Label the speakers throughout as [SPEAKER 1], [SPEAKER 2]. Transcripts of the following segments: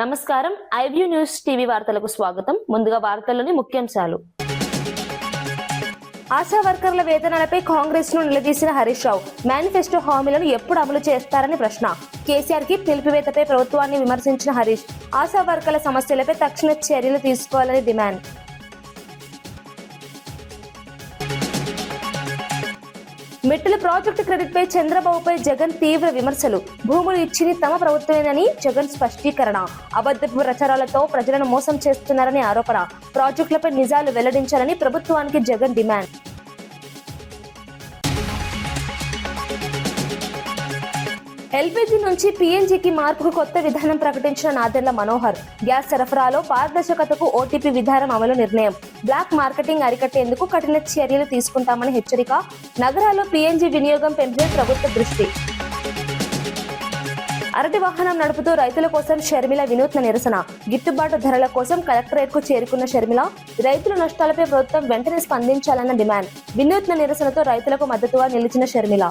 [SPEAKER 1] నమస్కారం iView news TV వార్తలకు స్వాగతం. ముందుగా వార్తల్లోని ముఖ్యాంశాలు. ఆశా వర్కర్ల వేతనాలపై కాంగ్రెస్ ను నిలదీసిన హరీష్ రావు. మేనిఫెస్టో హామీలను ఎప్పుడు అమలు చేస్తారని ప్రశ్న. కేసీఆర్ కి నిలిపివేతపై ప్రభుత్వాన్ని విమర్శించిన హరీష్. ఆశా వర్కర్ల సమస్యలపై తక్షణ చర్యలు తీసుకోవాలని డిమాండ్. మిట్టల ప్రాజెక్టు క్రెడిట్ పై చంద్రబాబుపై జగన్ తీవ్ర విమర్శలు. భూములు ఇచ్చింది తమ ప్రభుత్వమేనని జగన్ స్పష్టీకరణ. అబద్ధపు ప్రచారాలతో ప్రజలను మోసం చేస్తున్నారని ఆరోపణ. ప్రాజెక్టులపై నిజాలు వెల్లడించాలని ప్రభుత్వానికి జగన్ డిమాండ్. ఎల్పీజీ నుంచి పీఎన్జీకి మార్పుకు కొత్త విధానం ప్రకటించిన నాదెళ్ల మనోహర్. గ్యాస్ సరఫరాలో పారదర్శకతకు ఓటీపీ విధానం అమలు నిర్ణయం. బ్లాక్ మార్కెటింగ్ అరికట్టేందుకు కఠిన చర్యలు తీసుకుంటామని హెచ్చరిక. నగరాల్లో పీఎన్జీ వినియోగం పెంపే ప్రభుత్వ దృష్టి. అరటి వాహనం నడుపుతూ రైతుల కోసం షర్మిల వినూత్న నిరసన. గిట్టుబాటు ధరల కోసం కలెక్టరేట్ కు చేరుకున్న షర్మిల రైతుల నష్టాలపై ప్రభుత్వం వెంటనే స్పందించాలన్న డిమాండ్. వినూత్న నిరసనతో రైతులకు మద్దతుగా నిలిచిన షర్మిల.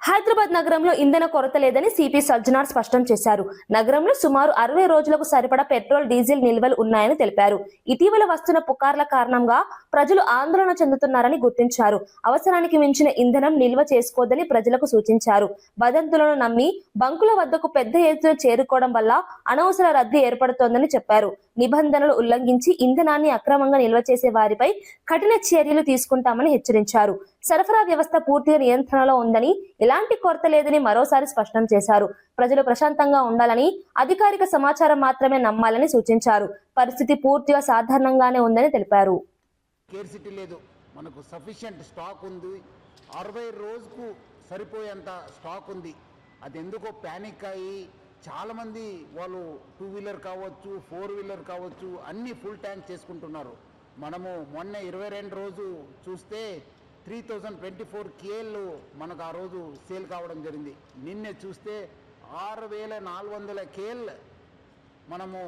[SPEAKER 1] హైదరాబాద్ నగరంలో ఇంధన కొరత లేదని సిపి సజ్జనార్ స్పష్టం చేశారు. నగరంలో సుమారు 60 రోజులకు సరిపడా పెట్రోల్, డీజిల్ నిల్వలు ఉన్నాయని తెలిపారు. ఇటీవల వస్తున్న పుకార్ల కారణంగా ప్రజలు ఆందోళన చెందుతున్నారని గుర్తించారు. అవసరానికి మించిన ఇంధనం నిల్వ చేసుకోవద్దని ప్రజలకు సూచించారు. వదంతులను నమ్మి బంకుల వద్దకు పెద్ద ఎత్తున చేరుకోవడం వల్ల అనవసర రద్దీ ఏర్పడుతోందని చెప్పారు. నిబంధనలు ఉల్లంఘించి ఇంధనాన్ని అక్రమంగా నిల్వ చేసే వారిపై కఠిన చర్యలు తీసుకుంటామని హెచ్చరించారు. సరఫరా వ్యవస్థ పూర్తిగా నియంత్రణలో ఉందని, ఎలాంటి కొరత లేదని మరోసారి స్పష్టం చేశారు. ప్రజలు ప్రశాంతంగా ఉండాలని, అధికారిక సమాచారం మాత్రమే నమ్మాలని సూచించారు. పరిస్థితి పూర్తిగా సాధారణంగానే ఉందని తెలిపారు.
[SPEAKER 2] స్కేర్సిటీ లేదు, మనకు సఫిషియెంట్ స్టాక్ ఉంది. 60 రోజుకు సరిపోయేంత స్టాక్ ఉంది. అది ఎందుకో ప్యానిక్ అయ్యి చాలామంది వాళ్ళు 2 వీలర్ కావచ్చు, 4 వీలర్ కావచ్చు, అన్నీ ఫుల్ ట్యాంక్ చేసుకుంటున్నారు. మనము మొన్న 22 రోజు చూస్తే 3024 KL మనకు ఆ రోజు సేల్ కావడం జరిగింది. నిన్నే చూస్తే 6400 KL మనము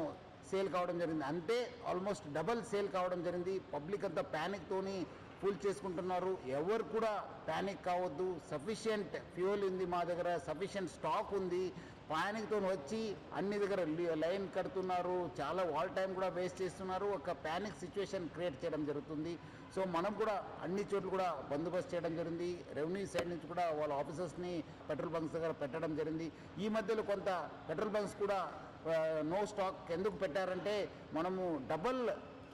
[SPEAKER 2] సేల్ కావడం జరిగింది. అంటే ఆల్మోస్ట్ డబల్ సేల్ కావడం జరిగింది. పబ్లిక్ అంతా ప్యానిక్తోని ఫుల్ చేసుకుంటున్నారు. ఎవరు కూడా ప్యానిక్ కావద్దు. సఫిషియెంట్ ఫ్యూయల్ ఉంది మా దగ్గర, సఫిషియెంట్ స్టాక్ ఉంది. ప్యానిక్తో వచ్చి అన్ని దగ్గర లైన్ కడుతున్నారు. చాలా వాల్ టైం కూడా వేస్ట్ చేస్తున్నారు. ఒక ప్యానిక్ సిచ్యువేషన్ క్రియేట్ చేయడం జరుగుతుంది. సో మనం కూడా అన్ని చోట్ల కూడా బందోబస్తు చేయడం జరిగింది. రెవెన్యూ సైడ్ నుంచి కూడా వాళ్ళ ఆఫీసర్స్ని పెట్రోల్ బంక్స్ దగ్గర పెట్టడం జరిగింది. ఈ మధ్యలో కొంత పెట్రోల్ బంక్స్ కూడా నో స్టాక్ ఎందుకు పెట్టారంటే మనము డబల్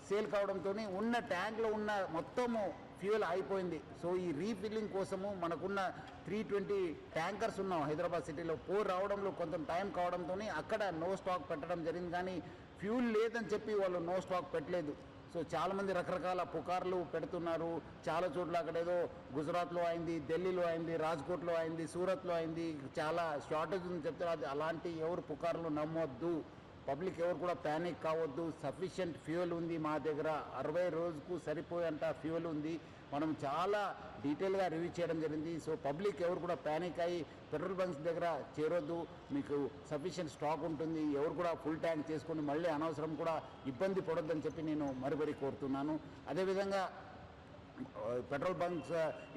[SPEAKER 2] సేల్ కావడంతో ఉన్న ట్యాంక్లో ఉన్న మొత్తము ఫ్యూయల్ అయిపోయింది. సో ఈ రీఫిల్లింగ్ కోసము మనకున్న 320 ట్యాంకర్స్ ఉన్నాం హైదరాబాద్ సిటీలో. 4 రావడంలో కొంచెం టైం కావడంతో అక్కడ నో స్టాక్ పెట్టడం జరిగింది. కానీ ఫ్యూల్ లేదని చెప్పి వాళ్ళు నో స్టాక్ పెట్టలేదు. సో చాలామంది రకరకాల పుకార్లు పెడుతున్నారు. చాలా చోట్ల అక్కడ ఏదో గుజరాత్లో అయింది, ఢిల్లీలో అయింది, రాజ్కోట్లో అయింది, సూరత్లో అయింది, చాలా షార్టేజ్ ఉందని చెప్తారు. అది అలాంటి ఎవరు పుకార్లు నమ్మొద్దు. పబ్లిక్ ఎవరు కూడా ప్యానిక్ కావద్దు. సఫిషియెంట్ ఫ్యూయల్ ఉంది మా దగ్గర. 60 రోజుకు సరిపోయేంత ఫ్యూయల్ ఉంది. మనం చాలా డీటెయిల్గా రివ్యూ చేయడం జరిగింది. సో పబ్లిక్ ఎవరు కూడా ప్యానిక్ అయ్యి పెట్రోల్ బంక్స్ దగ్గర చేరొద్దు. మీకు సఫిషియెంట్ స్టాక్ ఉంటుంది. ఎవరు కూడా ఫుల్ ట్యాంక్ చేసుకొని మళ్ళీ అనవసరం కూడా ఇబ్బంది పడొద్దని చెప్పి నేను మరీ కోరుతున్నాను. అదేవిధంగా పెట్రోల్ బంక్స్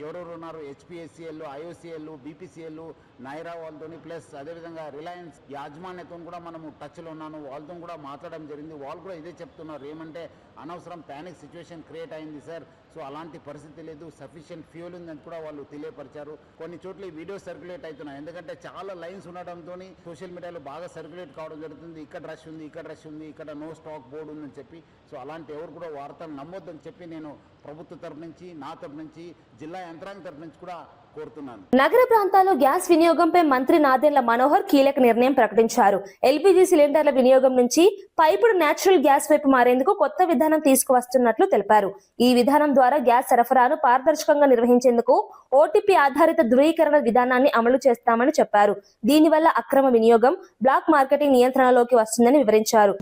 [SPEAKER 2] ఎవరెవరు ఉన్నారు, హెచ్పిఎస్సిఎల్, ఐఓసిఎల్, బీపీసీఎల్, నైరా వాళ్ళతో ప్లస్ అదేవిధంగా రిలయన్స్ యాజమాన్యతో కూడా మనము టచ్లో ఉన్నాను. వాళ్ళతో కూడా మాట్లాడడం జరిగింది. వాళ్ళు కూడా ఇదే చెప్తున్నారు. ఏమంటే అనవసరం ప్యానిక్ సిచ్యువేషన్ క్రియేట్ అయింది సార్. సో అలాంటి పరిస్థితి లేదు, సఫిషియెంట్ ఫ్యూయల్ ఉందని కూడా వాళ్ళు తెలియపరిచారు. కొన్ని చోట్ల ఈ వీడియో సర్క్యులేట్ అవుతున్నాయి. ఎందుకంటే చాలా లైన్స్ ఉండడంతో సోషల్ మీడియాలో బాగా సర్క్యులేట్ కావడం జరుగుతుంది. ఇక్కడ రష్ ఉంది, ఇక్కడ రష్ ఉంది, ఇక్కడ నో స్టాక్ బోర్డు ఉందని చెప్పి. సో అలాంటి ఎవరు కూడా వార్తలు నమ్మొద్దని చెప్పి నేను ప్రభుత్వ తరఫు నుంచి, నా తరఫు నుంచి, జిల్లా యంత్రాంగం తరఫు నుంచి కూడా కోరుతున్నాను.
[SPEAKER 1] నగర ప్రాంతాల్లో గ్యాస్ వినియోగంపై మంత్రి నాదెళ్ల మనోహర్ కీలక నిర్ణయం ప్రకటించారు. ఎల్పీజీ సిలిండర్ల వినియోగం నుంచి పైపుడు నేచురల్ గ్యాస్ వైపు మారేందుకు కొత్త విధానం తీసుకువస్తున్నట్లు తెలిపారు. ఈ విధానం ద్వారా గ్యాస్ సరఫరాను పారదర్శకంగా నిర్వహించేందుకు ఓటీపీ ఆధారిత ధృవీకరణ విధానాన్ని అమలు చేస్తామని చెప్పారు. దీనివల్ల అక్రమ వినియోగం, బ్లాక్ మార్కెటింగ్ నియంత్రణలోకి వస్తుందని వివరించారు.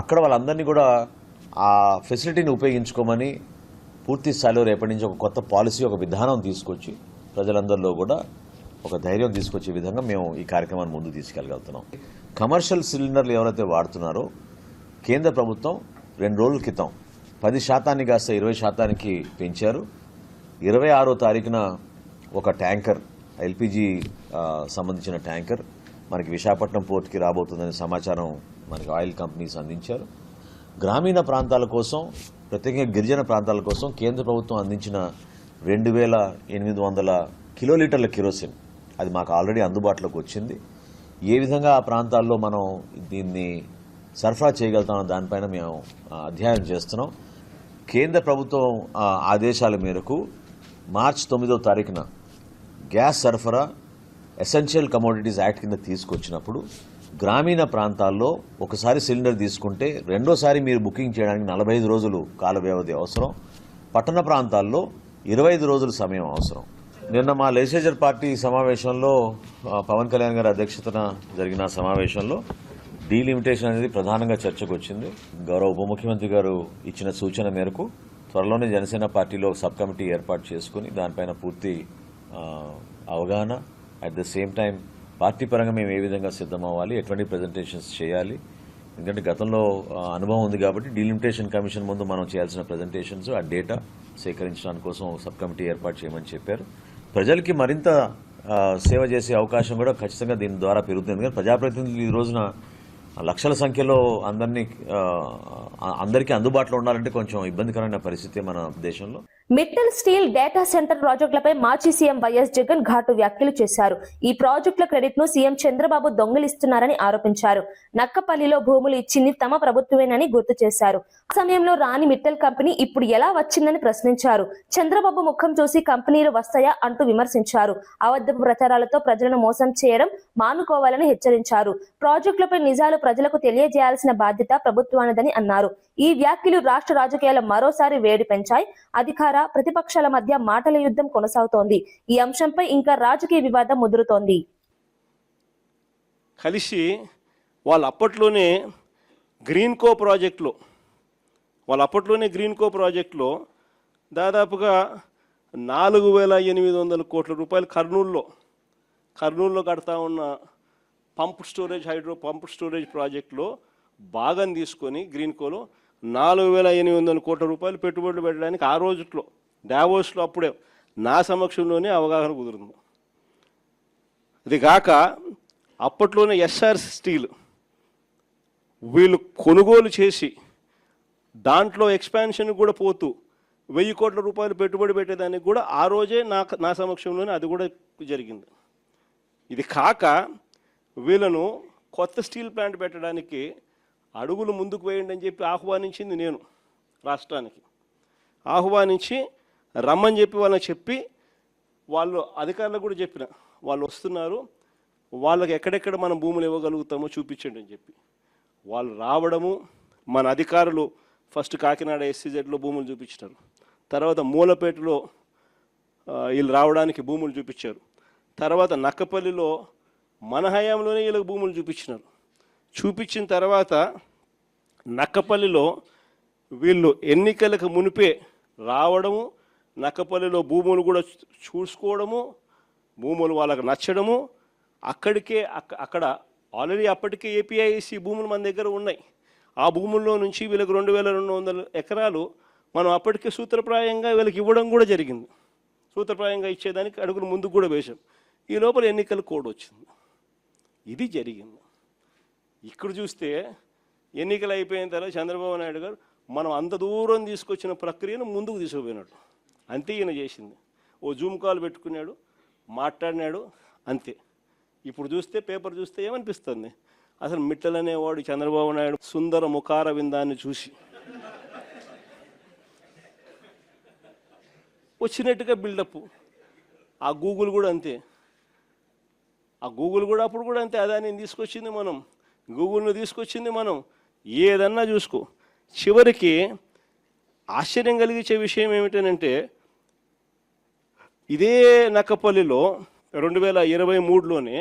[SPEAKER 3] అక్కడ వాళ్ళందరినీ కూడా ఆ ఫెసిలిటీని ఉపయోగించుకోమని పూర్తి స్థాయిలో రేపటి నుంచి ఒక కొత్త పాలసీ, ఒక విధానం తీసుకొచ్చి ప్రజలందరిలో కూడా ఒక ధైర్యం తీసుకొచ్చే విధంగా మేము ఈ కార్యక్రమాన్ని ముందుకు తీసుకెళ్ళగలుగుతున్నాం. కమర్షియల్ సిలిండర్లు ఎవరైతే వాడుతున్నారో కేంద్ర ప్రభుత్వం 2 రోజుల క్రితం 10% కాస్త 20% పెంచారు. 26వ తారీఖున ఒక ట్యాంకర్ ఎల్పిజి సంబంధించిన ట్యాంకర్ మనకి విశాఖపట్నం పోర్టుకి రాబోతుందనే సమాచారం మనకి ఆయిల్ కంపెనీస్ అందించారు. గ్రామీణ ప్రాంతాల కోసం, ప్రత్యేకంగా గిరిజన ప్రాంతాల కోసం కేంద్ర ప్రభుత్వం అందించిన 2800 కిలోలీటర్ల కిరోసిన్ అది మాకు ఆల్రెడీ అందుబాటులోకి వచ్చింది. ఏ విధంగా ఆ ప్రాంతాల్లో మనం దీన్ని సరఫరా చేయగలుగుతామో దానిపైన మేము అధ్యయనం చేస్తున్నాం. కేంద్ర ప్రభుత్వం ఆదేశాల మేరకు మార్చి 9వ తారీఖున గ్యాస్ సరఫరా ఎసెన్షియల్ కమోడిటీస్ యాక్ట్ కింద తీసుకొచ్చినప్పుడు గ్రామీణ ప్రాంతాల్లో ఒకసారి సిలిండర్ తీసుకుంటే రెండోసారి మీరు బుకింగ్ చేయడానికి 45 రోజులు కాల వ్యవధి అవసరం. పట్టణ ప్రాంతాల్లో 25 రోజుల సమయం అవసరం. నిన్న మా లెజిస్లేచర్ పార్టీ సమావేశంలో పవన్ కళ్యాణ్ గారి అధ్యక్షతన జరిగిన సమావేశంలో డీలిమిటేషన్ అనేది ప్రధానంగా చర్చకు వచ్చింది. గౌరవ ఉప ముఖ్యమంత్రి గారు ఇచ్చిన సూచన మేరకు త్వరలోనే జనసేన పార్టీలో సబ్ కమిటీ ఏర్పాటు చేసుకుని దానిపైన పూర్తి అవగాహన, at the same time party పరంగా మేము ఏ విధంగా సిద్ధమవ్వాలి, ఎటువంటి ప్రజెంటేషన్స్ చేయాలి, ఎందుకంటే గతంలో అనుభవం ఉంది కాబట్టి డీలిమిటేషన్ కమిషన్ ముందు మనం చేయాల్సిన ప్రజెంటేషన్స్ ఆ డేటా సేకరించడానికి కోసం సబ్ కమిటీ ఏర్పాటు చేయమని చెప్పారు. ప్రజలకి మరింత సేవ చేసే అవకాశం కూడా ఖచ్చితంగా దీని ద్వారా పెరుగుతుంది. ఎందుకంటే ప్రజాప్రతినిధులు ఈ రోజున లక్షల సంఖ్యలో అందరికీ అందుబాటులో ఉండాలంటే కొంచెం ఇబ్బందికరమైన పరిస్థితి మన దేశంలో.
[SPEAKER 1] మిట్టల్ స్టీల్ డేటా సెంటర్ ప్రాజెక్టులపై మాజీ సీఎం వైఎస్ జగన్ ఘాటు వ్యాఖ్యలు చేశారు. ఈ ప్రాజెక్టుల క్రెడిట్ ను సీఎం చంద్రబాబు దొంగిలిస్తున్నారని ఆరోపించారు. నక్కపల్లిలో భూములు ఇచ్చింది తమ ప్రభుత్వమేనని గుర్తు చేశారు. ఆ సమయంలో రాని మిట్టల్ కంపెనీ ఇప్పుడు ఎలా వచ్చిందని ప్రశ్నించారు. చంద్రబాబు ముఖం చూసి కంపెనీలు వస్తాయా అంటూ విమర్శించారు. అబద్ధపు ప్రచారాలతో ప్రజలను మోసం చేయడం మానుకోవాలని హెచ్చరించారు. ప్రాజెక్టులపై నిజాలు ప్రజలకు తెలియజేయాల్సిన బాధ్యత ప్రభుత్వానిదని అన్నారు. ఈ వ్యాఖ్యలు రాష్ట్ర రాజకీయాలు మరోసారి వేడి పెంచాయి. అధికార ప్రతిపక్షాల మధ్య మాటల యుద్ధం కొనసాగుతోంది. ఈ అంశంపై ఇంకా రాజకీయ వివాదం ముదురుతోంది.
[SPEAKER 4] కలిసి వాళ్ళు అప్పట్లోనే గ్రీన్కో ప్రాజెక్టులో దాదాపుగా 4,800 కోట్ల రూపాయలు కర్నూలులో కడతా ఉన్న పంప్ స్టోరేజ్ ప్రాజెక్టులో భాగం తీసుకొని గ్రీన్కోలో 4,800 కోట్ల రూపాయలు పెట్టుబడులు పెట్టడానికి ఆ రోజుట్లో డావోస్లో అప్పుడే నా సమక్షంలోనే అవగాహన కుదురుంది. అది కాక అప్పట్లోనే ఎస్ఆర్ స్టీల్ వీళ్ళు కొనుగోలు చేసి దాంట్లో ఎక్స్పాన్షన్ కూడా పోతూ 1,000 కోట్ల రూపాయలు పెట్టుబడి పెట్టేదానికి కూడా ఆ రోజే నా సమక్షంలోనే అది కూడా జరిగింది. ఇది కాక వీళ్ళను కొత్త స్టీల్ ప్లాంట్ పెట్టడానికి అడుగులు ముందుకు వేయండి అని చెప్పి ఆహ్వానించింది నేను. రాష్ట్రానికి ఆహ్వానించి రమ్మని చెప్పి వాళ్ళని చెప్పి వాళ్ళు అధికారులకు కూడా చెప్పిన వాళ్ళు వస్తున్నారు, వాళ్ళకి ఎక్కడెక్కడ మనం భూములు ఇవ్వగలుగుతామో చూపించండి అని చెప్పి వాళ్ళు రావడము, మన అధికారులు ఫస్ట్ కాకినాడ SCZలో భూములు చూపించినారు, తర్వాత మూలపేటలో వీళ్ళు రావడానికి భూములు చూపించారు, తర్వాత నక్కపల్లిలో మన హయాంలోనే వీళ్ళకి భూములు చూపించినారు. చూపించిన తర్వాత నక్కపల్లిలో వీళ్ళు ఎన్నికలకు మునిపే రావడము, నక్కపల్లిలో భూములు కూడా చూసుకోవడము, భూములు వాళ్ళకు నచ్చడము, అక్కడ ఆల్రెడీ అప్పటికే APIC భూములు మన దగ్గర ఉన్నాయి. ఆ భూముల్లో నుంచి వీళ్ళకి 2,200 ఎకరాలు మనం అప్పటికే సూత్రప్రాయంగా వీళ్ళకి ఇవ్వడం కూడా జరిగింది. సూత్రప్రాయంగా ఇచ్చేదానికి అడుగులు ముందుకు కూడా వేశాం. ఈ లోపల ఎన్నికల కోడ్ వచ్చింది. ఇది జరిగింది. ఇక్కడ చూస్తే ఎన్నికలు అయిపోయిన తర్వాత చంద్రబాబు నాయుడు గారు మనం అంత దూరం తీసుకొచ్చిన ప్రక్రియను ముందుకు తీసుకుపోయినాడు. అంతే ఈయన చేసింది. ఓ జూమ్ కాల్ పెట్టుకున్నాడు, మాట్లాడినాడు, అంతే. ఇప్పుడు చూస్తే పేపర్ చూస్తే ఏమనిపిస్తుంది, అసలు మిట్టల్ అనేవాడు చంద్రబాబు నాయుడు సుందర ముఖార విందాన్ని చూసి వచ్చినట్టుగా బిల్డప్. ఆ గూగుల్ కూడా అంతే, అప్పుడు కూడా అంతే. అదాన్ని తీసుకొచ్చింది మనం, గూగుల్ను తీసుకొచ్చింది మనం, ఏదన్నా చూసుకో. చివరికి ఆశ్చర్యం కలిగించే విషయం ఏమిటనంటే ఇదే నక్కపల్లిలో 2023లోనే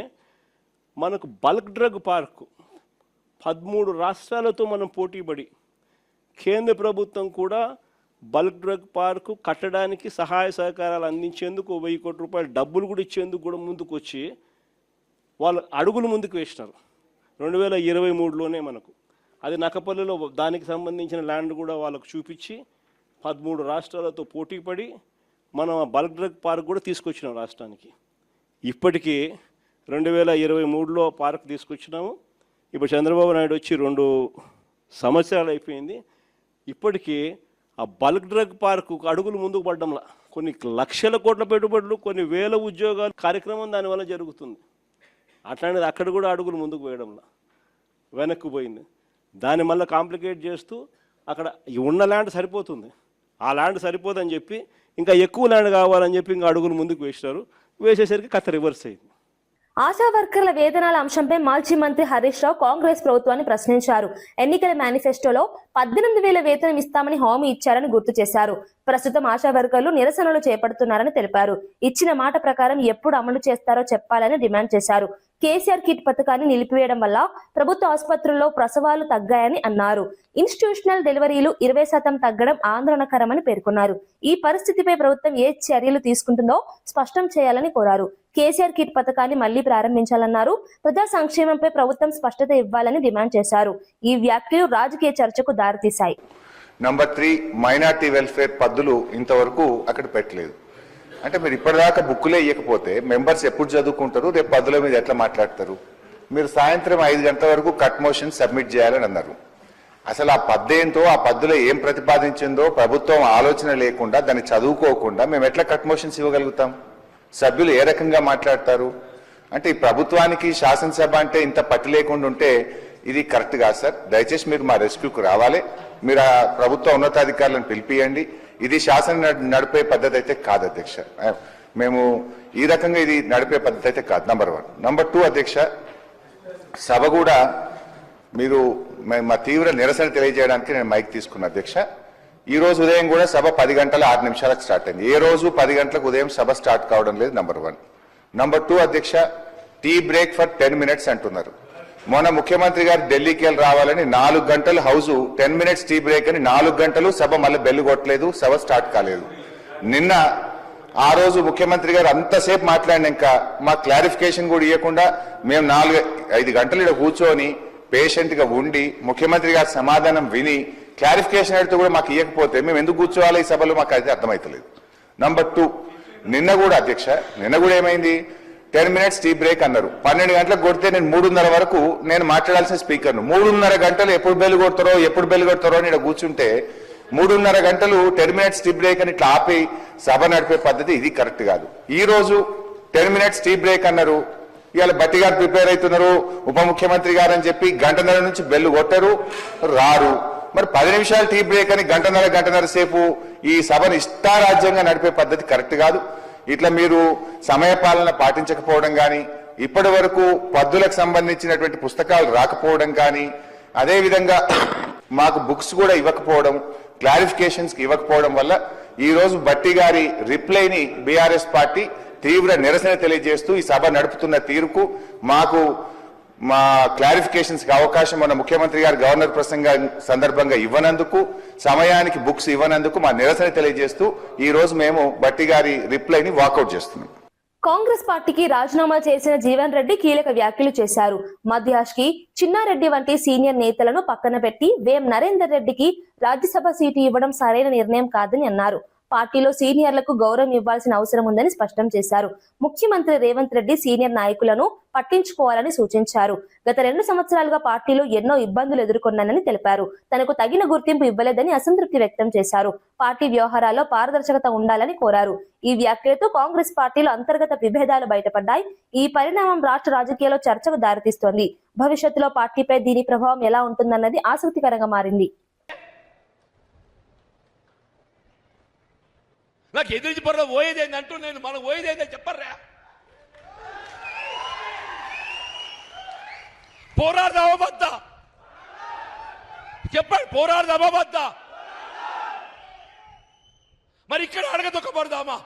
[SPEAKER 4] మనకు బల్క్ డ్రగ్ పార్కు 13 రాష్ట్రాలతో మనం పోటీపడి కేంద్ర ప్రభుత్వం కూడా బల్క్ డ్రగ్ పార్కు కట్టడానికి సహాయ సహకారాలు అందించేందుకు 1,000 కోట్ల రూపాయలు డబ్బులు కూడా ఇచ్చేందుకు కూడా ముందుకు వచ్చి వాళ్ళు అడుగులు ముందుకు వేసినారు 2023లోనే. మనకు అది నక్కపల్లిలో దానికి సంబంధించిన ల్యాండ్ కూడా వాళ్ళకు చూపించి 13 రాష్ట్రాలతో పోటీపడి మనం బల్క్ డ్రగ్ పార్క్ కూడా తీసుకొచ్చినాం రాష్ట్రానికి. ఇప్పటికీ 2023లో పార్క్ తీసుకొచ్చినాము. ఇప్పుడు చంద్రబాబు నాయుడు వచ్చి 2 సంవత్సరాలు అయిపోయింది. ఇప్పటికీ ఆ బల్క్ డ్రగ్ పార్కు అడుగులు ముందుకు పడ్డంలా కొన్ని లక్షల కోట్ల పెట్టుబడులు, కొన్ని వేల ఉద్యోగాలు కార్యక్రమం దానివల్ల జరుగుతుంది. అట్లాంటిది అక్కడ కూడా అడుగులు ముందుకు వేయడంలా వెనక్కి పోయింది. దాన్ని మళ్ళీ కాంప్లికేట్ చేస్తూ అక్కడ ఉన్న ల్యాండ్ సరిపోతుంది, ఆ ల్యాండ్ సరిపోదని చెప్పి ఇంకా ఎక్కువ ల్యాండ్ కావాలని చెప్పి ఇంకా అడుగులు ముందుకు వేసినారు. వేసేసరికి కథ రివర్స్ అయింది.
[SPEAKER 1] ఆశా వర్కర్ల వేతనాల అంశంపై మాజీ మంత్రి హరీష్ రావు కాంగ్రెస్ ప్రభుత్వాన్ని ప్రశ్నించారు. ఎన్నికల మేనిఫెస్టోలో 18,000 వేతనం ఇస్తామని హామీ ఇచ్చారని గుర్తు చేశారు. ప్రస్తుతం ఆశా వర్కర్లు నిరసనలు చేపడుతున్నారని తెలిపారు. ఇచ్చిన మాట ప్రకారం ఎప్పుడు అమలు చేస్తారో చెప్పాలని డిమాండ్ చేశారు. కేసీఆర్ కిట్ పథకాన్ని నిలిపివేయడం వల్ల ప్రభుత్వ ఆసుపత్రుల్లో ప్రసవాలు తగ్గాయని అన్నారు. ఇన్స్టిట్యూషనల్ డెలివరీలు 20% తగ్గడం ఆందోళనకరమని పేర్కొన్నారు. ఈ పరిస్థితిపై ప్రభుత్వం ఏ చర్యలు తీసుకుంటుందో స్పష్టం చేయాలని కోరారు. కేసీఆర్ కిట్ పథకాన్ని మళ్లీ ప్రారంభించాలన్నారు. ప్రజా సంక్షేమంపై ప్రభుత్వం స్పష్టత ఇవ్వాలని డిమాండ్ చేశారు. ఈ వ్యాఖ్యలు రాజకీయ చర్చకు దారితీశాయి.
[SPEAKER 5] నంబర్ 3 మైనార్టీ వెల్ఫేర్ పద్దులు ఇంతవరకు అక్కడ పెట్టలేదు. అంటే మీరు ఇప్పటిదాకా బుక్కులే ఇవ్వకపోతే మెంబర్స్ ఎప్పుడు చదువుకుంటారు, రేపు పద్దుల మీద ఎట్లా మాట్లాడతారు? మీరు సాయంత్రం 5 గంటల వరకు కట్ మోషన్ సబ్మిట్ చేయాలని అన్నారు. అసలు ఆ పద్దేంతో, ఆ పద్దులో ఏం ప్రతిపాదించిందో ప్రభుత్వం ఆలోచన లేకుండా, దాన్ని చదువుకోకుండా మేము ఎట్లా కట్ మోషన్స్ ఇవ్వగలుగుతాం? సభ్యులు ఏ రకంగా మాట్లాడతారు? అంటే ఈ ప్రభుత్వానికి శాసనసభ అంటే ఇంత పట్టి లేకుండా ఉంటే ఇది కరెక్ట్ కాదు సార్. దయచేసి మీరు మా రెస్క్యూకు రావాలి. మీరు ఆ ప్రభుత్వ ఉన్నతాధికారులను పిలిపియండి. ఇది శాసనం నడిపే పద్ధతి అయితే కాదు అధ్యక్ష. మేము ఈ రకంగా ఇది నడిపే పద్ధతి అయితే కాదు. నంబర్ 1. నంబర్ 2 అధ్యక్ష, సభ కూడా మీరు మా తీవ్ర నిరసన తెలియజేయడానికి నేను మైక్ తీసుకున్నా అధ్యక్ష. ఈ రోజు ఉదయం కూడా సభ 10 గంటల 6 నిమిషాలకు స్టార్ట్ అయింది. ఏ రోజు 10 గంటలకు ఉదయం సభ స్టార్ట్ కావడం లేదు. నంబర్ 1. నంబర్ 2 అధ్యక్ష, టీ బ్రేక్ ఫర్ 10 minutes అంటున్నారు. మొన్న ముఖ్యమంత్రి గారు ఢిల్లీకి వెళ్ళి రావాలని 4 గంటలు హౌస్ 10 minutes టీ బ్రేక్ అని 4 గంటలు సభ మళ్ళీ బెల్లు కొట్టలేదు, సభ స్టార్ట్ కాలేదు. నిన్న ఆ రోజు ముఖ్యమంత్రి గారు అంతసేపు మాట్లాడినాక మా క్లారిఫికేషన్ కూడా ఇవ్వకుండా మేము 4-5 గంటలు ఇక్కడ కూర్చొని పేషెంట్ గా ఉండి ముఖ్యమంత్రి గారి సమాధానం విని క్లారిఫికేషన్ అడిగితే కూడా మాకు ఇవ్వకపోతే మేము ఎందుకు కూర్చోవాలి ఈ సభలో? మాకు అయితే అర్థమవుతలేదు. నంబర్ 2, నిన్న కూడా అధ్యక్ష, నిన్న కూడా ఏమైంది? 10 minutes టీ బ్రేక్ అన్నారు. 12 గంటలకు కొడితే నేను 3:30 వరకు నేను మాట్లాడాల్సిన స్పీకర్ను 3:30 గంటలు ఎప్పుడు బెల్లు కొడతారో అని ఇక్కడ కూర్చుంటే 3:30 గంటలు 10 minutes టీ బ్రేక్ అని ఇట్లా ఆపి సభ నడిపే పద్ధతి ఇది కరెక్ట్ కాదు. ఈ రోజు 10 minutes టీ బ్రేక్ అన్నారు. ఇవాళ బట్టి గారు ప్రిపేర్ అవుతున్నారు, ఉప ముఖ్యమంత్రి గారు అని చెప్పి 1:30 నుంచి బెల్లు కొట్టారు, రారు. మరి 10 నిమిషాలు టీ బ్రేక్ అని 1:30 సేపు ఈ సభను ఇష్టారాజ్యంగా నడిపే పద్ధతి కరెక్ట్ కాదు. ఇట్లా మీరు సమయపాలన పాటించకపోవడం కానీ, ఇప్పటి వరకు పద్దులకు సంబంధించినటువంటి పుస్తకాలు రాకపోవడం కానీ, అదేవిధంగా మాకు బుక్స్ కూడా ఇవ్వకపోవడం, క్లారిఫికేషన్స్ ఇవ్వకపోవడం వల్ల ఈ రోజు బట్టి గారి రిప్లైని బీఆర్ఎస్ పార్టీ తీవ్ర నిరసన తెలియజేస్తూ ఈ సభ నడుపుతున్న తీరుకు మాకు మా క్లారిఫికేషన్స్ కి అవకాశం మన ముఖ్యమంత్రి గారు గవర్నర్ ప్రసంగం సందర్భంగా ఇవ్వనందుకు, సమయానికి బుక్స్ ఇవ్వనందుకు మా నిరసన తెలియజేస్తూ ఈ రోజు మేము బట్టి గారి రిప్లైని వాకౌట్ చేస్తున్నాం.
[SPEAKER 1] కాంగ్రెస్ పార్టీకి రాజీనామా చేసిన జీవన్ రెడ్డి కీలక వ్యాఖ్యలు చేశారు. మధ్యాష్ కి చిన్నారెడ్డి వంటి సీనియర్ నేతలను పక్కన పెట్టి వేం నరేందర్ రెడ్డికి రాజ్యసభ సీటు ఇవ్వడం సరైన నిర్ణయం కాదని అన్నారు. పార్టీలో సీనియర్లకు గౌరవం ఇవ్వాల్సిన అవసరం ఉందని స్పష్టం చేశారు. ముఖ్యమంత్రి రేవంత్ రెడ్డి సీనియర్ నాయకులను పట్టించుకోవాలని సూచించారు. గత 2 సంవత్సరాలుగా పార్టీలో ఎన్నో ఇబ్బందులు ఎదుర్కొన్నానని తెలిపారు. తనకు తగిన గుర్తింపు ఇవ్వలేదని అసంతృప్తి వ్యక్తం చేశారు. పార్టీ వ్యవహారాల్లో పారదర్శకత ఉండాలని కోరారు. ఈ వ్యాఖ్యలతో కాంగ్రెస్ పార్టీలో అంతర్గత విభేదాలు బయటపడ్డాయి. ఈ పరిణామం రాష్ట్ర రాజకీయాల్లో చర్చకు దారితీస్తోంది. భవిష్యత్తులో పార్టీపై దీని ప్రభావం ఎలా ఉంటుందన్నది ఆసక్తికరంగా మారింది.
[SPEAKER 6] నాకు ఎదురు పర్లో పోయేదేంది అంటూ నేను మనం పోయేదేందని చెప్పర్రా. పోరాడదామద్దా చెప్పండి, పోరాడదామద్దా? మరి ఇక్కడ అడగదొక్కబడదామా?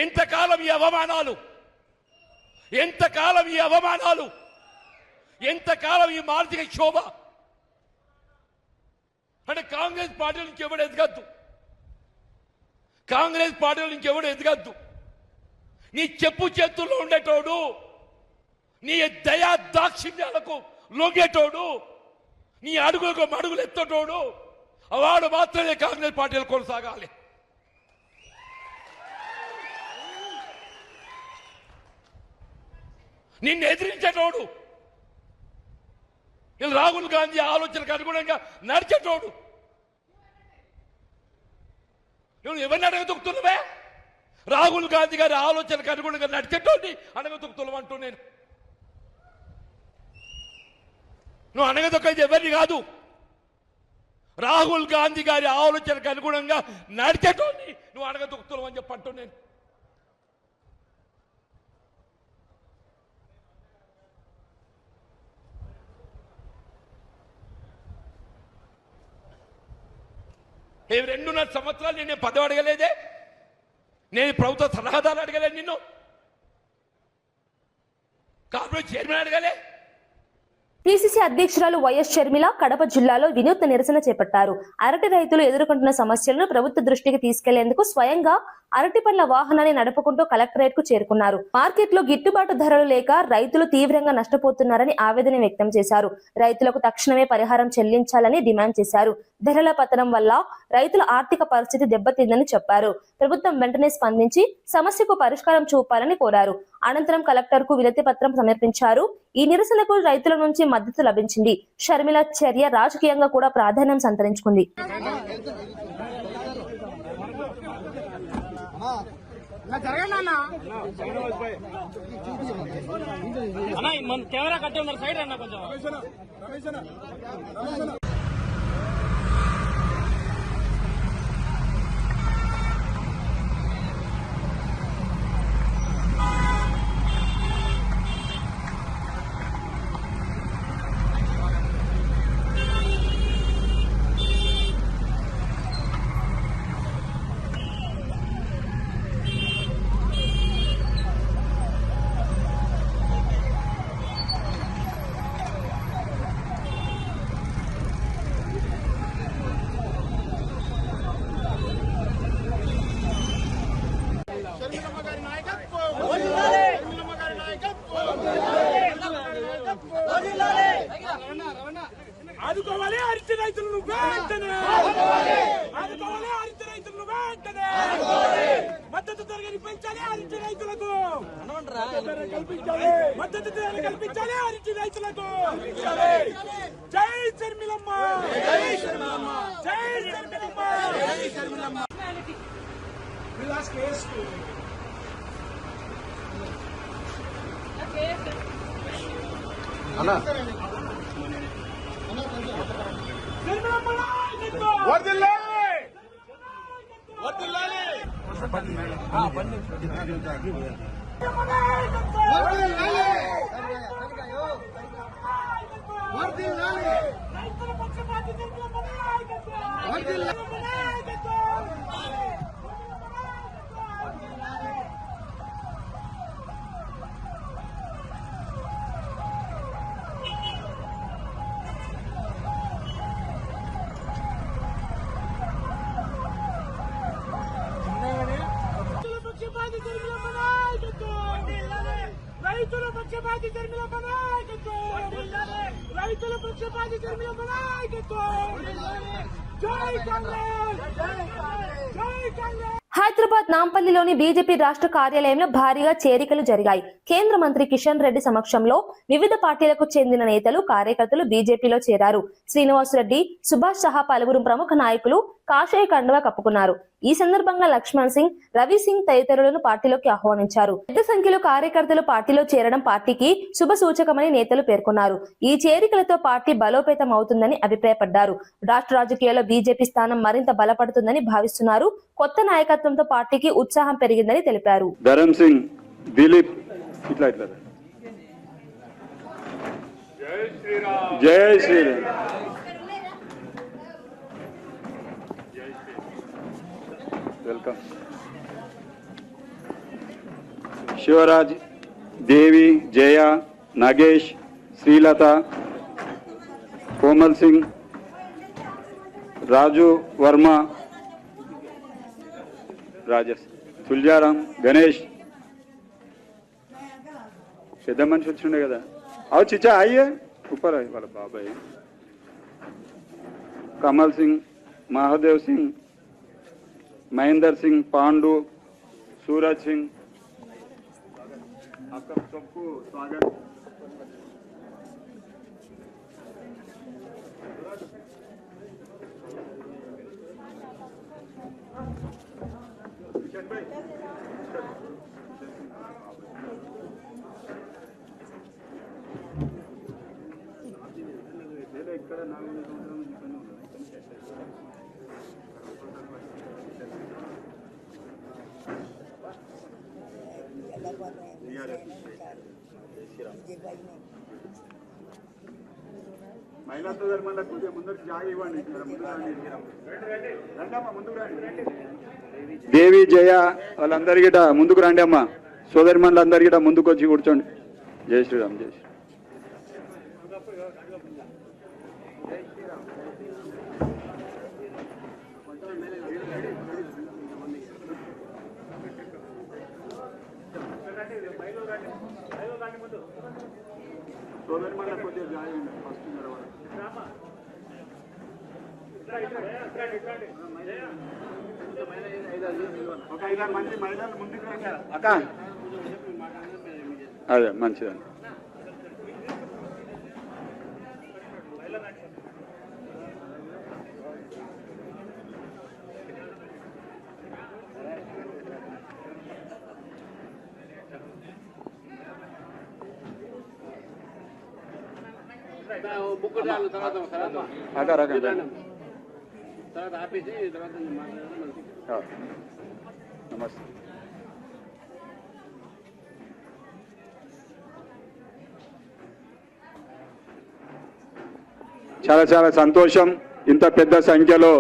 [SPEAKER 6] ఎంతకాలం ఈ అవమానాలు, ఎంతకాలం ఈ అవమానాలు, ఎంతకాలం ఈ మానసిక క్షోభ? అంటే కాంగ్రెస్ పార్టీ నుంచి ఎవడు ఎదగద్దు, కాంగ్రెస్ పార్టీ నుంచి ఎవడు ఎదగద్దు. నీ చెప్పు చేతుల్లో ఉండేటోడు, నీ దయా దాక్షిణ్యాలకు లొంగేటోడు, నీ అడుగులకు అడుగులు ఎత్తటోడు, వాడు మాత్రమే కాంగ్రెస్ పార్టీలు కొనసాగాలి. నిన్ను ఎదిరించేటోడు, ఇలా రాహుల్ గాంధీ ఆలోచనకు అనుగుణంగా నడిచేటోడు. నువ్వు ఎవరిని అడగదొక్కుతున్నావే? రాహుల్ గాంధీ గారి ఆలోచనకు అనుగుణంగా నడిచేటోడిని అడగదొక్కుతున్నావు అంటూ నేను. నువ్వు అడగదొక్కేది ఎవరిని కాదు, రాహుల్ గాంధీ గారి ఆలోచనకు అనుగుణంగా నడిచేటోడిని నువ్వు అడగదొక్కుతున్నావు అని చెప్పి అంటూ నేను. నేను 2.5 సంవత్సరాలు నేను పదవి అడగలేదే, నేను ప్రభుత్వ సలహాదారు అడగలేదు, నిన్ను కార్పొరేట్ చైర్మన్ అడగలే.
[SPEAKER 1] పిసిసి అధ్యక్షురాలు వైఎస్ షర్మిల కడప జిల్లాలో వినూత్న నిరసన చేపట్టారు. అరటి రైతులు ఎదుర్కొంటున్న సమస్యలను ప్రభుత్వ దృష్టికి తీసుకెళ్లేందుకు స్వయంగా అరటి పండ్ల వాహనాన్ని నడుపుకుంటూ కలెక్టరేట్ కు చేరుకున్నారు. మార్కెట్ లో గిట్టుబాటు ధరలు లేక రైతులు తీవ్రంగా నష్టపోతున్నారని ఆవేదన వ్యక్తం చేశారు. రైతులకు తక్షణమే పరిహారం చెల్లించాలని డిమాండ్ చేశారు. ధరల పతనం వల్ల రైతుల ఆర్థిక పరిస్థితి దెబ్బతిందని చెప్పారు. ప్రభుత్వం వెంటనే స్పందించి సమస్యకు పరిష్కారం చూపాలని కోరారు. అనంతరం కలెక్టర్ కు వినతి పత్రం సమర్పించారు. ఈ నిరసనకు రైతుల నుంచి మద్దతు లభించింది. షర్మిల చర్య రాజకీయంగా కూడా ప్రాధాన్యం సంతరించుకుంది.
[SPEAKER 7] కెమెరా కట్టే ఉన్నారు, సైడ్ అన్న కొంచెం.
[SPEAKER 6] ఆదుకోవాలి అరటి రైతులను వెంటనే, ఆదుకోవాలి అరటి రైతులను వెంటనే, మద్దతు ధరని పెంచాలి అరటి రైతులకు, మద్దతు ధర కల్పించాలి అరటి రైతులకు. జై షర్మిలమ్మ, జై షర్మిలమ్మ, జై షర్మిలమ్మ, జై షర్మిలమ్మ. రైతుల పక్షపాతి షర్మిలమ్మ నాయకత్వం, రైతుల పక్షపాతి షర్మిలమ్మ నాయకత్వం. జై కాంగ్రెస్, జై కాంగ్రెస్.
[SPEAKER 1] హైదరాబాద్ నాంపల్లిలోని బీజేపీ రాష్ట్ర కార్యాలయంలో భారీగా చేరికలు జరిగాయి. కేంద్ర మంత్రి కిషన్ రెడ్డి సమక్షంలో వివిధ పార్టీలకు చెందిన నేతలు, కార్యకర్తలు బీజేపీలో చేరారు. శ్రీనివాసరెడ్డి, సుభాష్ సహా పలువురు ప్రముఖ నాయకులు కాషాయ కండువా కప్పుకున్నారు. ఈ సందర్భంగా లక్ష్మణ్ సింగ్, రవి సింగ్ తదితరులను పార్టీలోకి ఆహ్వానించారు. పెద్ద సంఖ్యలో కార్యకర్తలు పార్టీలో చేరడం పార్టీకి శుభ సూచకమని నేతలు పేర్కొన్నారు. ఈ చేరికలతో పార్టీ బలోపేతం అవుతుందని అభిప్రాయపడ్డారు. రాష్ట్ర రాజకీయాల్లో బీజేపీ స్థానం మరింత బలపడుతుందని భావిస్తున్నారు. కొత్త నాయకత్వంతో పార్టీకి ఉత్సాహం పెరిగిందని తెలిపారు.
[SPEAKER 8] ధరమ్ సింగ్, దిలీప్, ఇట్లా ఇట్లా. జై శ్రీరామ్. వెల్కమ్. శివరాజ్, దేవి, జయ, నాగేష్, శ్రీలత, కోమల్ సింగ్, రాజు వర్మ, రాజేష్, తుల్జారాం, గణేష్, పెద్ద మనిషి వచ్చిండే కదా. అవు చిచ్చా అయ్యే ऊपर है वाला बाबा है. कमल सिंह, महादेव सिंह, महेंद्र सिंह, पांडु, सूरज सिंह, आपका सबको स्वागत। किशन भाई ఇక్కడ నాలుగు మహిళా సోదరులకు కొద్దిగా ముందరికి జాగి ఇవ్వండి. రండమ్మా ముందుకు రండి. దేవి జయ వాళ్ళందరి గిట ముందుకు రండి అమ్మా. సోదరిమణులందరి గిట ముందుకు వచ్చి కూర్చోండి. జై శ్రీరామ్. జై శ్రీరామ్. సోదరిమణులకు కొద్దిగా జాగి ఇవ్వండి. ఫస్ట్ ఒక 5 మంది మహిళలు ముందుకు రండి అక్క. అదే మంచిదండి. అక్క రకండి. నమస్తే. చాలా చాలా సంతోషం. ఇంత పెద్ద సంఖ్యలో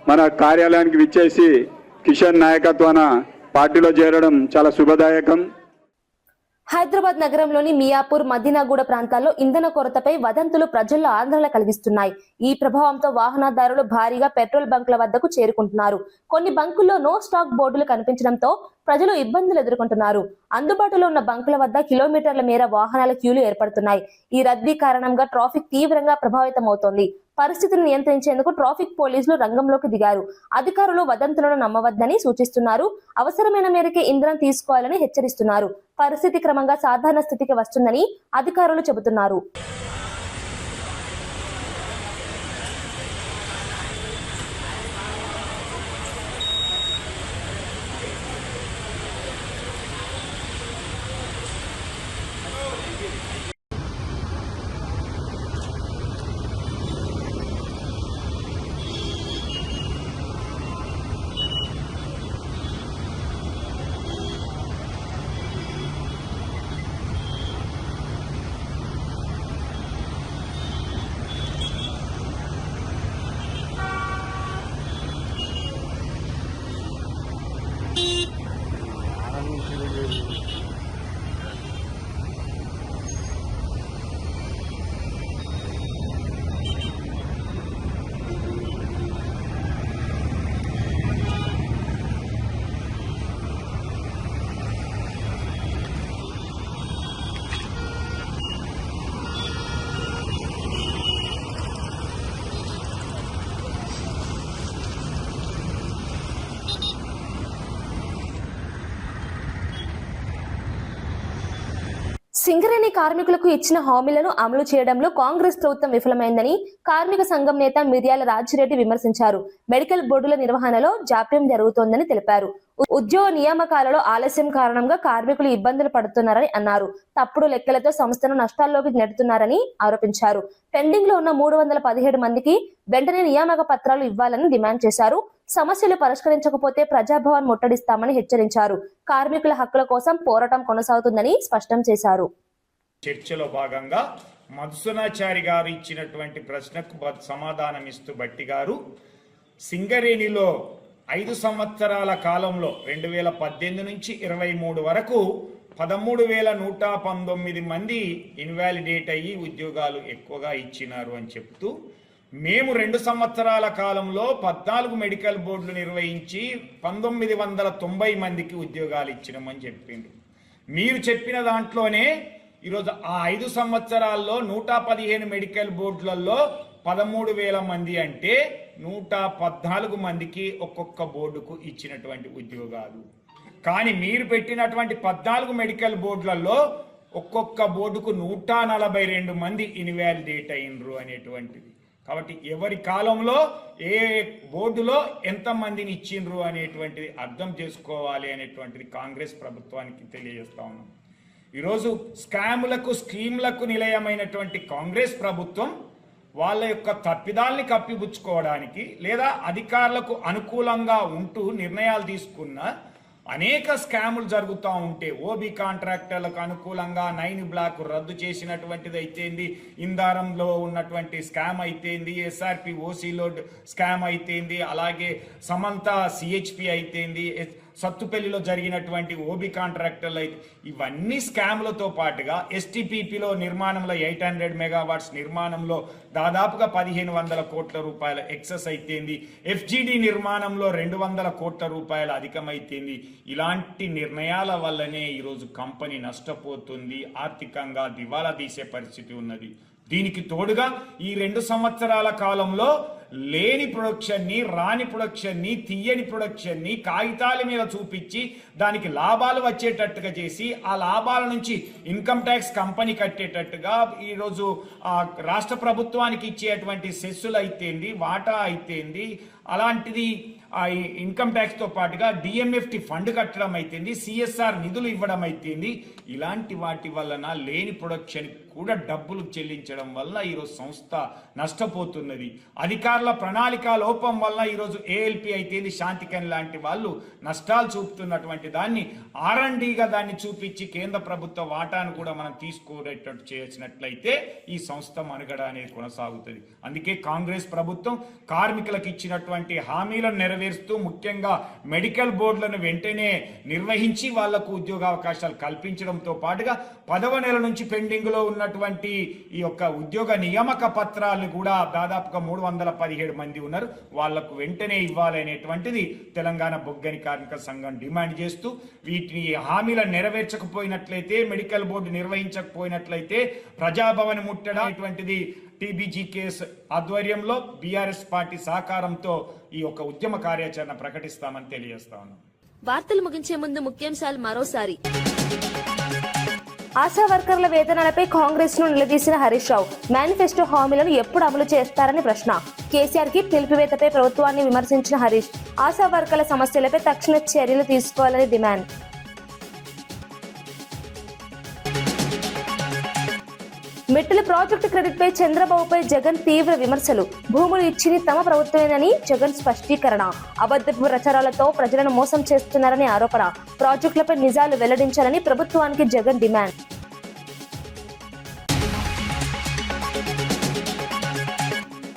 [SPEAKER 8] మన కార్యాలయానికి విచ్చేసి కిషన్ నాయకత్వాన పార్టీలో చేరడం చాలా శుభదాయకం.
[SPEAKER 1] హైదరాబాద్ నగరంలోని మియాపూర్, మదీనాగూడ ప్రాంతాల్లో ఇంధన కొరతపై వదంతులు ప్రజల్లో ఆందోళన కలిగిస్తున్నాయి. ఈ ప్రభావంతో వాహనదారులు భారీగా పెట్రోల్ బంకుల వద్దకు చేరుకుంటున్నారు. కొన్ని బంకుల్లో నో స్టాక్ బోర్డులు కనిపించడంతో ప్రజలు ఇబ్బందులు ఎదుర్కొంటున్నారు. అందుబాటులో ఉన్న బంకుల వద్ద కిలోమీటర్ల మేర వాహనాల క్యూలు ఏర్పడుతున్నాయి. ఈ రద్దీ కారణంగా ట్రాఫిక్ తీవ్రంగా ప్రభావితమవుతోంది. పరిస్థితిని నియంత్రించేందుకు ట్రాఫిక్ పోలీసులు రంగంలోకి దిగారు. అధికారులు వదంతులను నమ్మవద్దని సూచిస్తున్నారు. అవసరమైన మేరకే ఇంధనం తీసుకోవాలని హెచ్చరిస్తున్నారు. పరిస్థితి క్రమంగా సాధారణ స్థితికి వస్తుందని అధికారులు చెబుతున్నారు. సింగరేణి కార్మికులకు ఇచ్చిన హామీలను అమలు చేయడంలో కాంగ్రెస్ ప్రభుత్వం విఫలమైందని కార్మిక సంఘం నేత మిర్యాల రాజిరెడ్డి విమర్శించారు. మెడికల్ బోర్డుల నిర్వహణలో జాప్యం జరుగుతోందని తెలిపారు. ఉద్యోగ నియామకాలలో ఆలస్యం కారణంగా కార్మికులు ఇబ్బందులు పడుతున్నారని అన్నారు. తప్పుడు లెక్కలతో సంస్థను నష్టాల్లోకి నెడుతున్నారని ఆరోపించారు. పెండింగ్ లో ఉన్న 317 మందికి వెంటనే నియామక పత్రాలు ఇవ్వాలని డిమాండ్ చేశారు. సమస్యలు పరిష్కరించకపోతే ప్రజాభవన్ ముట్టడిస్తామని హెచ్చరించారు. కార్మికుల హక్కుల కోసం పోరాటం కొనసాగుతుందని స్పష్టం చేశారు.
[SPEAKER 9] చర్చలో భాగంగా మధుసూనాచారి గారు ఇచ్చినటువంటి ప్రశ్నకు సమాధానం ఇస్తూ బట్టి గారు సింగరేణిలో 5 సంవత్సరాల కాలంలో 2018 నుంచి 23 వరకు 13,119 మంది ఇన్వాలిడేట్ అయ్యి ఉద్యోగాలు ఎక్కువగా ఇచ్చినారు అని చెప్తూ, మేము 2 సంవత్సరాల కాలంలో 14 మెడికల్ బోర్డులు నిర్వహించి 1990 మందికి ఉద్యోగాలు ఇచ్చినామని చెప్పిండు. మీరు చెప్పిన దాంట్లోనే ఈరోజు ఆ 5 సంవత్సరాల్లో 115 మెడికల్ బోర్డులలో 13,000 మంది అంటే 114 మందికి ఒక్కొక్క బోర్డుకు ఇచ్చినటువంటి ఉద్యోగాలు. కానీ మీరు పెట్టినటువంటి 14 మెడికల్ బోర్డులలో ఒక్కొక్క బోర్డుకు 142 మంది ఇన్వాలిడేట్ అయినరు అనేటువంటిది. కాబట్టి ఎవరి కాలంలో ఏ బోర్డులో ఎంతమందిని ఇచ్చిండ్రు అనేటువంటిది అర్థం చేసుకోవాలి అనేటువంటిది కాంగ్రెస్ ప్రభుత్వానికి తెలియజేస్తా ఉన్నాం. ఈరోజు స్కాములకు స్కీమ్లకు నిలయమైనటువంటి కాంగ్రెస్ ప్రభుత్వం వాళ్ళ యొక్క తప్పిదాల్ని కప్పిపుచ్చుకోవడానికి లేదా అధికారులకు అనుకూలంగా ఉంటూ నిర్ణయాలు తీసుకున్న అనేక స్కాములు జరుగుతూ ఉంటే ఓబీ కాంట్రాక్టర్లకు అనుకూలంగా 9 బ్లాక్ రద్దు చేసినటువంటిది అయితేంది, ఇందారంలో ఉన్నటువంటి స్కామ్ అయితేంది, ఎస్ఆర్పి ఓసీలో స్కామ్ అయితేంది, అలాగే సమంత సిహెచ్పి అయితేంది, సత్తుపల్లిలో జరిగినటువంటి ఓబీ కాంట్రాక్టర్లు అయితే ఇవన్నీ స్కామ్లతో పాటుగా ఎస్టీపీపీలో నిర్మాణంలో 800 మెగావాట్స్ నిర్మాణంలో దాదాపుగా 1500 కోట్ల రూపాయల ఎక్సెస్ అయితేంది, ఎఫ్జిడి నిర్మాణంలో 200 కోట్ల రూపాయల అధికమైతేంది. ఇలాంటి నిర్ణయాల వల్లనే ఈరోజు కంపెనీ నష్టపోతుంది, ఆర్థికంగా దివాలా తీసే పరిస్థితి ఉన్నది. దీనికి తోడుగా ఈ 2 సంవత్సరాల కాలంలో లేని ప్రొడక్షన్ని, రాని ప్రొడక్షన్ని, తీయని ప్రొడక్షన్ని కాగితాల మీద చూపించి దానికి లాభాలు వచ్చేటట్టుగా చేసి ఆ లాభాల నుంచి ఇన్కమ్ ట్యాక్స్ కంపెనీ కట్టేటట్టుగా ఈరోజు రాష్ట్ర ప్రభుత్వానికి ఇచ్చేటువంటి సెస్సులు అయితేంది, వాటా అయితేంది, అలాంటిది ఇన్కమ్ ట్యాక్స్తో పాటుగా డిఎంఎఫ్టి ఫండ్ కట్టడం అయితేంది, సిఎస్ఆర్ నిధులు ఇవ్వడం అయితేంది. ఇలాంటి వాటి వలన లేని ప్రొడక్షన్ కూడా డబ్బులు చెల్లించడం వల్ల ఈరోజు సంస్థ నష్టపోతున్నది. అధికారుల ప్రణాళిక లోపం వల్ల ఈరోజు ఏఎల్పి అయితేంది, శాంతికన్ లాంటి వాళ్ళు నష్టాలు చూపుతున్నటువంటి దాన్ని ఆర్ఎండ్గా దాన్ని చూపించి కేంద్ర ప్రభుత్వ వాటాను కూడా మనం తీసుకునేటట్టు చేసినట్లయితే ఈ సంస్థ మనుగడ అనేది కొనసాగుతుంది. అందుకే కాంగ్రెస్ ప్రభుత్వం కార్మికులకు ఇచ్చినటువంటి హామీలను నెరవేరుస్తూ ముఖ్యంగా మెడికల్ బోర్డులను వెంటనే నిర్వహించి వాళ్లకు ఉద్యోగావకాశాలు కల్పించడంతో పాటుగా 10వ నెల నుంచి పెండింగ్ లో ఉన్నటువంటి ఈ యొక్క ఉద్యోగ నియామక పత్రాలు కూడా దాదాపుగా 317 మంది ఉన్నారు, వాళ్లకు వెంటనే ఇవ్వాలనేటువంటిది తెలంగాణ బొగ్గని కార్మిక సంఘం డిమాండ్ చేస్తూ వీటిని హామీలను నెరవేర్చకపోయినట్లయితే, మెడికల్ బోర్డు నిర్వహించకపోయినట్లయితే ప్రజాభవన్ ముట్టడటువంటిది టీబీజీ కేసు ఆధ్వర్యంలో బీఆర్ఎస్ పార్టీ సహకారంతో ఈ యొక్క ఉద్యమ కార్యాచరణ ప్రకటిస్తామని తెలియజేస్తా ఉన్నాం.
[SPEAKER 1] వార్తలు ముగించే ముందు ముఖ్యాంశాలు మరోసారి. ఆశా వర్కర్ల వేతనాలపై కాంగ్రెస్ ను నిలదీసిన హరీష్ రావు. మేనిఫెస్టో హామీలను ఎప్పుడు అమలు చేస్తారని ప్రశ్న. కేసీఆర్ కి పిలుపువేతపై ప్రభుత్వాన్ని విమర్శించిన హరీష్. ఆశా వర్కర్ల సమస్యలపై తక్షణ చర్యలు తీసుకోవాలని డిమాండ్. మెట్టుల ప్రాజెక్టు క్రెడిట్ పై చంద్రబాబుపై జగన్ తీవ్ర విమర్శలు. భూములు ఇచ్చింది తమ ప్రభుత్వమేనని జగన్ స్పష్టీకరణ. అబద్ధపు ప్రచారాలతో ప్రజలను మోసం చేస్తున్నారని ఆరోపణ. ప్రాజెక్టులపై నిజాలు వెల్లడించాలని ప్రభుత్వానికి జగన్ డిమాండ్.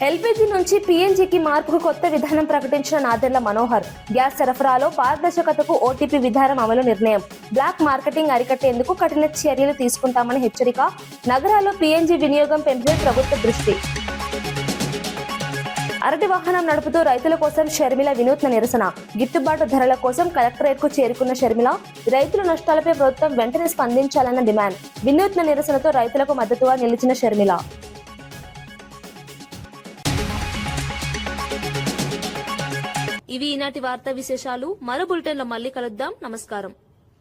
[SPEAKER 1] ఎల్పీజీ నుంచి పీఎన్జీకి మార్పుకు కొత్త విధానం ప్రకటించిన నాదెళ్ల మనోహర్. గ్యాస్ సరఫరాలో పారదర్శకతకు ఓటీపీ విధానం అమలు నిర్ణయం. బ్లాక్ మార్కెటింగ్ అరికట్టేందుకు కఠిన చర్యలు తీసుకుంటామని హెచ్చరిక. నగరాల్లో పీఎన్జీ వినియోగం పెంపే ప్రభుత్వ దృష్టి. అరటి వాహనం నడుపుతూ రైతుల కోసం షర్మిల వినూత్న నిరసన. గిట్టుబాటు ధరల కోసం కలెక్టరేట్ కు చేరుకున్న షర్మిల రైతుల నష్టాలపై ప్రభుత్వం వెంటనే స్పందించాలన్న డిమాండ్. వినూత్న నిరసనతో రైతులకు మద్దతుగా నిలిచిన షర్మిల. ఇవి ఈనాటి వార్తా విశేషాలు. మరో బులెటిన్ లో మళ్ళీ కలుద్దాం. నమస్కారం.